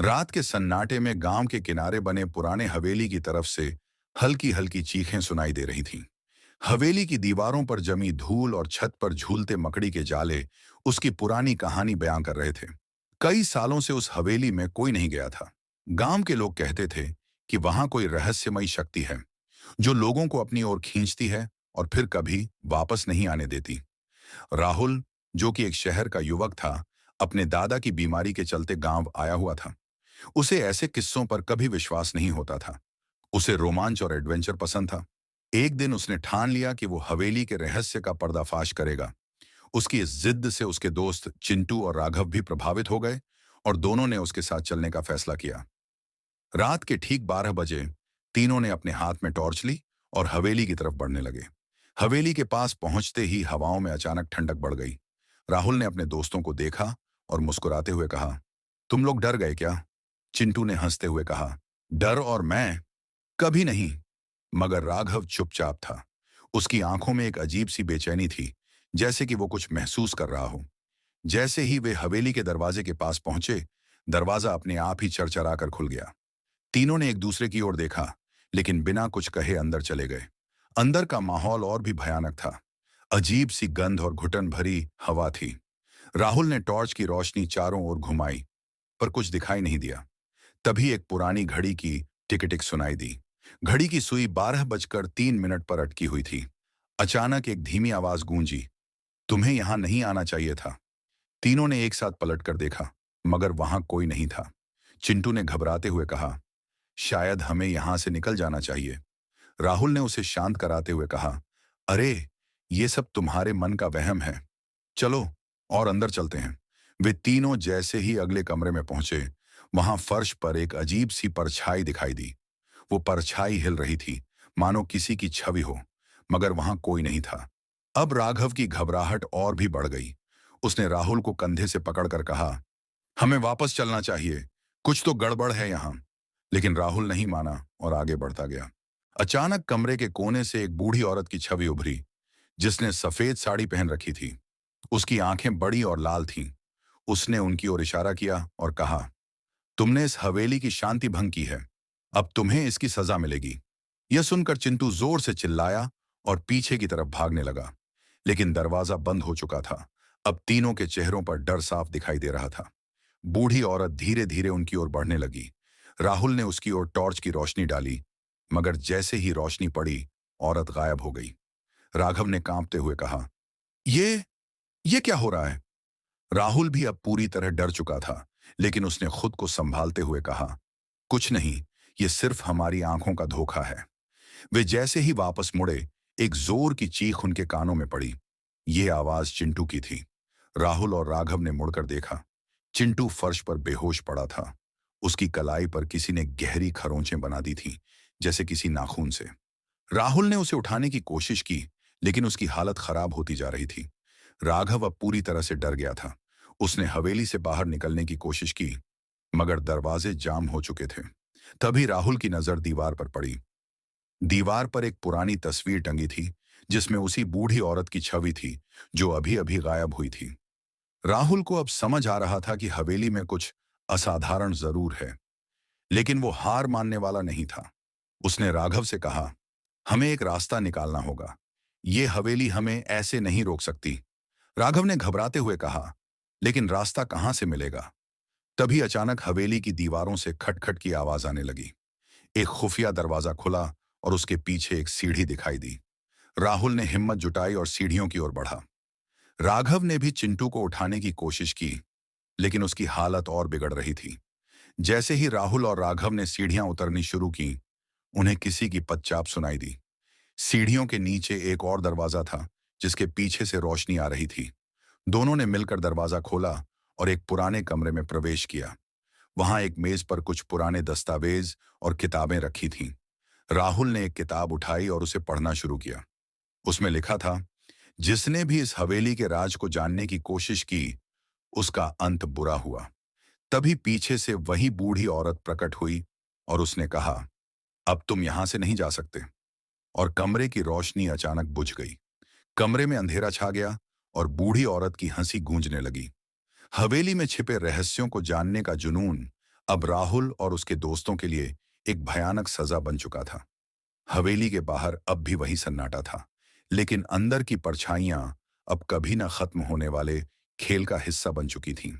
रात के सन्नाटे में गांव के किनारे बने पुराने हवेली की तरफ से हल्की हल्की चीखें सुनाई दे रही थीं। हवेली की दीवारों पर जमी धूल और छत पर झूलते मकड़ी के जाले उसकी पुरानी कहानी बयां कर रहे थे। कई सालों से उस हवेली में कोई नहीं गया था। गांव के लोग कहते थे कि वहां कोई रहस्यमयी शक्ति है जो लोगों को अपनी ओर खींचती है और फिर कभी वापस नहीं आने देती। राहुल, जो कि एक शहर का युवक था, अपने दादा की बीमारी के चलते गांव आया हुआ था। उसे ऐसे किस्सों पर कभी विश्वास नहीं होता था। उसे रोमांच और एडवेंचर पसंद था। एक दिन उसने ठान लिया कि वो हवेली के रहस्य का पर्दाफाश करेगा। उसकी इस जिद से उसके दोस्त चिंटू और राघव भी प्रभावित हो गए और दोनों ने उसके साथ चलने का फैसला किया। रात के ठीक 12 बजे तीनों ने अपने हाथ में टॉर्च ली और हवेली की तरफ बढ़ने लगे। हवेली के पास पहुंचते ही हवाओं में अचानक ठंडक बढ़ गई। राहुल ने अपने दोस्तों को देखा और मुस्कुराते हुए कहा, तुम लोग डर गए क्या? चिंटू ने हंसते हुए कहा, डर और मैं? कभी नहीं। मगर राघव चुपचाप था। उसकी आंखों में एक अजीब सी बेचैनी थी, जैसे कि वो कुछ महसूस कर रहा हो। जैसे ही वे हवेली के दरवाजे के पास पहुंचे, दरवाजा अपने आप ही चरचरा कर खुल गया। तीनों ने एक दूसरे की ओर देखा, लेकिन बिना कुछ कहे अंदर चले गए। अंदर का माहौल और भी भयानक था। अजीब सी गंध और घुटन भरी हवा थी। राहुल ने टॉर्च की रोशनी चारों ओर घुमाई, पर कुछ दिखाई नहीं दिया। तभी एक पुरानी घड़ी की टिक टिक सुनाई दी। घड़ी की सुई 12 बजकर 3 मिनट पर अटकी हुई थी। अचानक एक धीमी आवाज गूंजी, तुम्हें यहां नहीं आना चाहिए था। तीनों ने एक साथ पलटकर देखा, मगर वहां कोई नहीं था। चिंटू ने घबराते हुए कहा, शायद हमें यहां से निकल जाना चाहिए। राहुल ने उसे शांत कराते हुए कहा, अरे, ये सब तुम्हारे मन का वहम है। चलो और अंदर चलते हैं। वे तीनों जैसे ही अगले कमरे में पहुंचे, वहां फर्श पर एक अजीब सी परछाई दिखाई दी। वो परछाई हिल रही थी, मानो किसी की छवि हो, मगर वहां कोई नहीं था। अब राघव की घबराहट और भी बढ़ गई। उसने राहुल को कंधे से पकड़कर कहा, हमें वापस चलना चाहिए, कुछ तो गड़बड़ है यहाँ। लेकिन राहुल नहीं माना और आगे बढ़ता गया। अचानक कमरे के कोने से एक बूढ़ी औरत की छवि उभरी, जिसने सफेद साड़ी पहन रखी थी। उसकी आंखें बड़ी और लाल थीं। उसने उनकी ओर इशारा किया और कहा, तुमने इस हवेली की शांति भंग की है, अब तुम्हें इसकी सजा मिलेगी। यह सुनकर चिंटू जोर से चिल्लाया और पीछे की तरफ भागने लगा, लेकिन दरवाजा बंद हो चुका था। अब तीनों के चेहरों पर डर साफ दिखाई दे रहा था। बूढ़ी औरत धीरे धीरे उनकी ओर बढ़ने लगी। राहुल ने उसकी ओर टॉर्च की रोशनी डाली, मगर जैसे ही रोशनी पड़ी, औरत गायब हो गई। राघव ने कांपते हुए कहा, ये ये क्या हो रहा है? राहुल भी अब पूरी तरह डर चुका था, लेकिन उसने खुद को संभालते हुए कहा, कुछ नहीं, ये सिर्फ हमारी आंखों का धोखा है। वे जैसे ही वापस मुड़े, एक जोर की चीख उनके कानों में पड़ी। ये आवाज चिंटू की थी। राहुल और राघव ने मुड़कर देखा। चिंटू फर्श पर बेहोश पड़ा था। उसकी कलाई पर किसी ने गहरी खरोंचें बना दी थी, जैसे किसी नाखून से। राहुल ने उसे उठाने की कोशिश की, लेकिन उसकी हालत खराब होती जा रही थी। राघव अब पूरी तरह से डर गया था। उसने हवेली से बाहर निकलने की कोशिश की, मगर दरवाजे जाम हो चुके थे। तभी राहुल की नजर दीवार पर पड़ी। दीवार पर एक पुरानी तस्वीर टंगी थी, जिसमें उसी बूढ़ी औरत की छवि थी जो अभी अभी गायब हुई थी। राहुल को अब समझ आ रहा था कि हवेली में कुछ असाधारण जरूर है, लेकिन वो हार मानने वाला नहीं था। उसने राघव से कहा, हमें एक रास्ता निकालना होगा। ये हवेली हमें ऐसे नहीं रोक सकती। राघव ने घबराते हुए कहा, लेकिन रास्ता कहां से मिलेगा? तभी अचानक हवेली की दीवारों से खटखट की आवाज आने लगी। एक खुफिया दरवाजा खुला और उसके पीछे एक सीढ़ी दिखाई दी। राहुल ने हिम्मत जुटाई और सीढ़ियों की ओर बढ़ा। राघव ने भी चिंटू को उठाने की कोशिश की, लेकिन उसकी हालत और बिगड़ रही थी। जैसे ही राहुल और राघव ने सीढ़ियां उतरनी शुरू की, उन्हें किसी की पदचाप सुनाई दी। सीढ़ियों के नीचे एक और दरवाजा था, जिसके पीछे से रोशनी आ रही थी। दोनों ने मिलकर दरवाजा खोला और एक पुराने कमरे में प्रवेश किया। वहां एक मेज पर कुछ पुराने दस्तावेज और किताबें रखी थीं। राहुल ने एक किताब उठाई और उसे पढ़ना शुरू किया। उसमें लिखा था, जिसने भी इस हवेली के राज को जानने की कोशिश की, उसका अंत बुरा हुआ। तभी पीछे से वही बूढ़ी औरत प्रकट हुई और उसने कहा, अब तुम यहां से नहीं जा सकते। और कमरे की रोशनी अचानक बुझ गई। कमरे में अंधेरा छा गया और बूढ़ी औरत की हंसी गूंजने लगी। हवेली में छिपे रहस्यों को जानने का जुनून अब राहुल और उसके दोस्तों के लिए एक भयानक सजा बन चुका था। हवेली के बाहर अब भी वही सन्नाटा था, लेकिन अंदर की परछाइयां अब कभी ना खत्म होने वाले खेल का हिस्सा बन चुकी थीं।